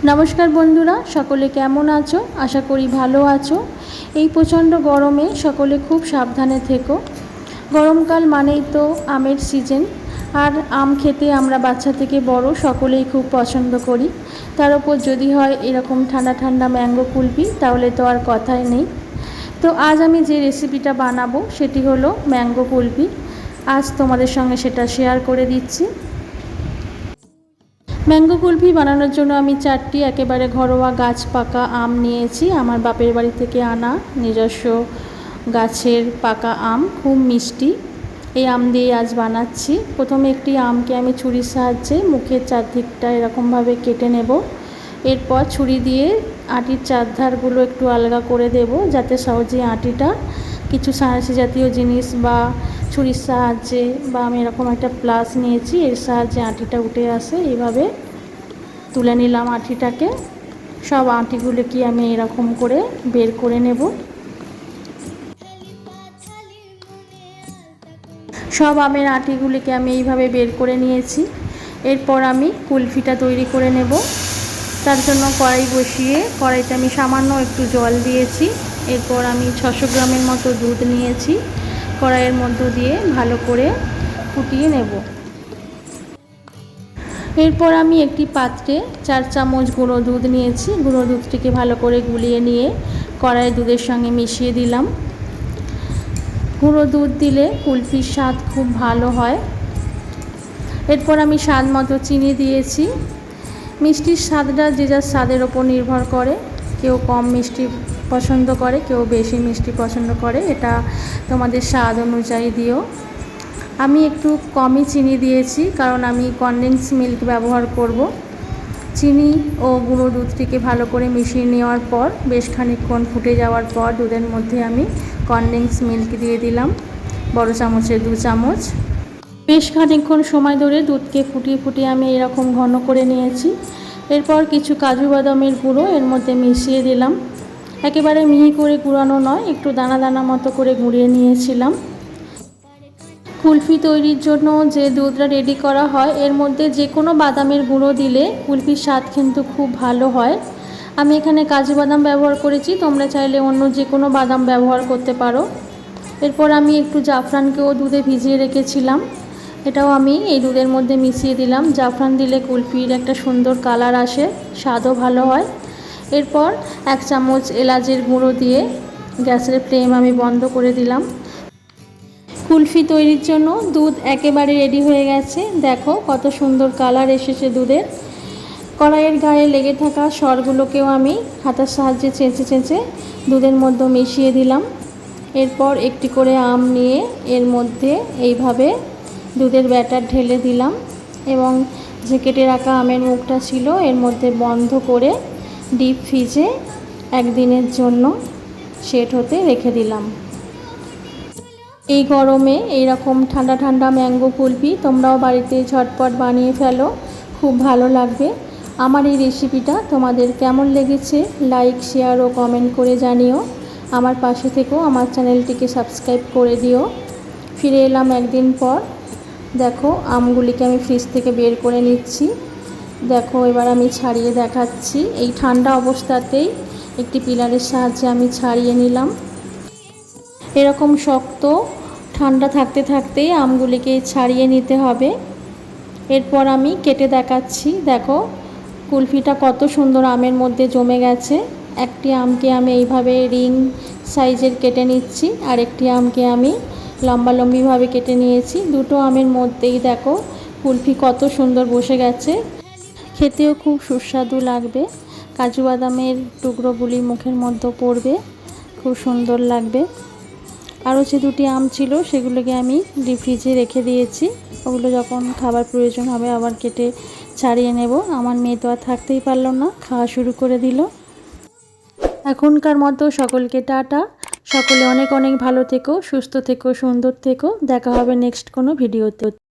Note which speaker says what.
Speaker 1: नमस्कार बंधुरा सकले केमन आछो आशा करी भालो आछो। এই প্রচণ্ড গরমে সকলে খুব সাবধানে থেকো। গরমকাল মানেই তো আমের সিজন, আর আম খেতে আমরা বাচ্চা থেকে বড় সকলেই খুব পছন্দ করি। তার উপর যদি হয় এরকম ঠান্ডা ঠান্ডা ম্যাঙ্গো কুলফি, তাহলে তো আর কথাই নেই। তো আজ আমি যে রেসিপিটা বানাবো সেটি হলো ম্যাঙ্গো কুলফি। আজ তোমাদের সঙ্গে সেটা শেয়ার করে দিচ্ছি। ম্যাঙ্গো কুলফি বানানোর জন্য আমি 4টি একেবারে ঘরোয়া গাছ পাকা আম নিয়েছি। আমার বাপের বাড়ি থেকে আনা নিজস্ব গাছের পাকা আম, খুব মিষ্টি। এই আম দিয়ে আজ বানাচ্ছি। প্রথমে একটি আমকে আমি ছুরির সাহায্যে মুখের চারদিকটা এরকমভাবে কেটে নেব। এরপর ছুরি দিয়ে আটির চারধারগুলো একটু আলগা করে দেব, যাতে সহজে আটিটা কিছু সাঁড়াশি জাতীয় জিনিস বা ছুরির সাহায্যে বা আমি এরকম একটা প্লাস নিয়েছি, এর সাহায্যে আটিটা উঠে আসে। এইভাবে তুলে নিলাম আটিটাকে। সব আটিগুলোকে আমি এরকম করে বের করে নেব। সব আমের আটিগুলিকে আমি এইভাবে বের করে নিয়েছি। এরপর আমি কুলফিটা তৈরি করে নেব। তার জন্য কড়াই বসিয়ে কড়াইতে আমি সামান্য একটু জল দিয়েছি। এরপর আমি 600 গ্রামের মতো দুধ নিয়েছি। কড়াইয়ের মধ্য দিয়ে ভালো করে ফুটিয়ে নেব। এরপর আমি একটি পাত্রে 4 চামচ গুঁড়ো দুধ নিয়েছি। গুঁড়ো দুধটিকে ভালো করে গুলিয়ে নিয়ে কড়াইয়ের দুধের সঙ্গে মিশিয়ে দিলাম। গুঁড়ো দুধ দিলে কুলফির স্বাদ খুব ভালো হয়। এরপর আমি স্বাদ মতো চিনি দিয়েছি। মিষ্টির স্বাদটা যে যার স্বাদের ওপর নির্ভর করে, কেউ কম মিষ্টি পছন্দ করে, কেউ বেশি মিষ্টি পছন্দ করে, এটা তোমাদের স্বাদ অনুযায়ী দিও। আমি একটু কমই চিনি দিয়েছি, কারণ আমি কনডেন্স মিল্ক ব্যবহার করব। চিনি ও গুঁড়ো দুধটিকে ভালো করে মিশিয়ে নেওয়ার পর বেশ খানিকক্ষণ ফুটে যাওয়ার পর দুধের মধ্যে আমি কনডেন্স মিল্ক দিয়ে দিলাম, বড় চামচের 2 চামচ। বেশ খানিকক্ষণ সময় ধরে দুধকে ফুটিয়ে ফুটিয়ে আমি এরকম ঘন করে নিয়েছি। এরপর কিছু কাজু বাদামের গুঁড়ো এর মধ্যে মিশিয়ে দিলাম। একেবারে মিহি করে গুঁড়ানো নয়, একটু দানা দানা মতো করে গুঁড়িয়ে নিয়েছিলাম। কুলফি তৈরির জন্য যে দুধটা রেডি করা হয়, এর মধ্যে যে কোনো বাদামের গুঁড়ো দিলে কুলফির স্বাদ কিন্তু খুব ভালো হয়। আমি এখানে কাজু বাদাম ব্যবহার করেছি, তোমরা চাইলে অন্য যে কোনো বাদাম ব্যবহার করতে পারো। এরপর আমি একটু জাফরানকেও দুধে ভিজিয়ে রেখেছিলাম, এটাও আমি এই দুধের মধ্যে মিশিয়ে দিলাম। জাফরান দিলে কুলফির একটা সুন্দর কালার আসে, স্বাদও ভালো হয়। এরপর 1 চামচ এলাচের গুঁড়ো দিয়ে গ্যাসের ফ্লেম আমি বন্ধ করে দিলাম। কুলফি তৈরির জন্য দুধ একেবারে রেডি হয়ে গেছে। দেখো কত সুন্দর কালার এসেছে দুধের। কড়াইয়ের গায়ে লেগে থাকা সরগুলোকেও আমি হাতার সাহায্যে চেঁচে চেঁচে দুধের মধ্যে মিশিয়ে দিলাম। এরপর একটি করে আম নিয়ে এর মধ্যে এইভাবে দুধের ব্যাটার ঢেলে দিলাম এবং যে কেটে রাখা আমের মুখটা ছিল এর মধ্যে বন্ধ করে ডিপ ফ্রিজে 1 দিনের জন্য সেট হতে রেখে দিলাম। এই গরমে এইরকম ঠান্ডা ঠান্ডা ম্যাঙ্গো কুলফি তোমরাও বাড়িতে ঝটপট বানিয়ে ফেলো, খুব ভালো লাগবে। আমার এই রেসিপিটা তোমাদের কেমন লেগেছে লাইক, শেয়ার ও কমেন্ট করে জানিও। আমার পাশে থেকেও আমার চ্যানেলটিকে সাবস্ক্রাইব করে দিও। ফিরে এলাম 1 দিন পর। দেখো আমগুলিকে আমি ফ্রিজ থেকে বের করে নিচ্ছি। দেখো এবার আমি ছাড়িয়ে দেখাচ্ছি। এই ঠান্ডা অবস্থাতেই একটি পিলারের সাহায্যে আমি ছাড়িয়ে নিলাম। এরকম শক্ত ঠান্ডা থাকতে থাকতেই আমগুলিকে ছাড়িয়ে নিতে হবে। এরপর আমি কেটে দেখাচ্ছি। দেখো কুলফিটা কত সুন্দর আমের মধ্যে জমে গেছে। একটি আমকে আমি এইভাবে রিং সাইজের কেটে নিচ্ছি, আর একটি আমকে আমি লম্বালম্বিভাবে কেটে নিয়েছি। দুটো আমের মধ্যেই দেখো কুলফি কত সুন্দর বসে গেছে। খেতেও খুব সুস্বাদু লাগবে। কাজু বাদামের টুকরোগুলি মুখের মধ্যে পড়বে, খুব সুন্দর লাগবে। আরও যে 2টি আম ছিল সেগুলোকে আমি ডিপ ফ্রিজে রেখে দিয়েছি। ওগুলো যখন খাবার প্রয়োজন হবে আবার কেটে ছাড়িয়ে নেব। আমার মেয়ে তো আর থাকতেই পারলো না, খাওয়া শুরু করে দিল। এখনকার মতো সকলকে টাটা। সকলে অনেক অনেক ভালো থেকো, সুস্থ থেকো, সুন্দর থেকো। দেখা হবে নেক্সট কোনো ভিডিওতে।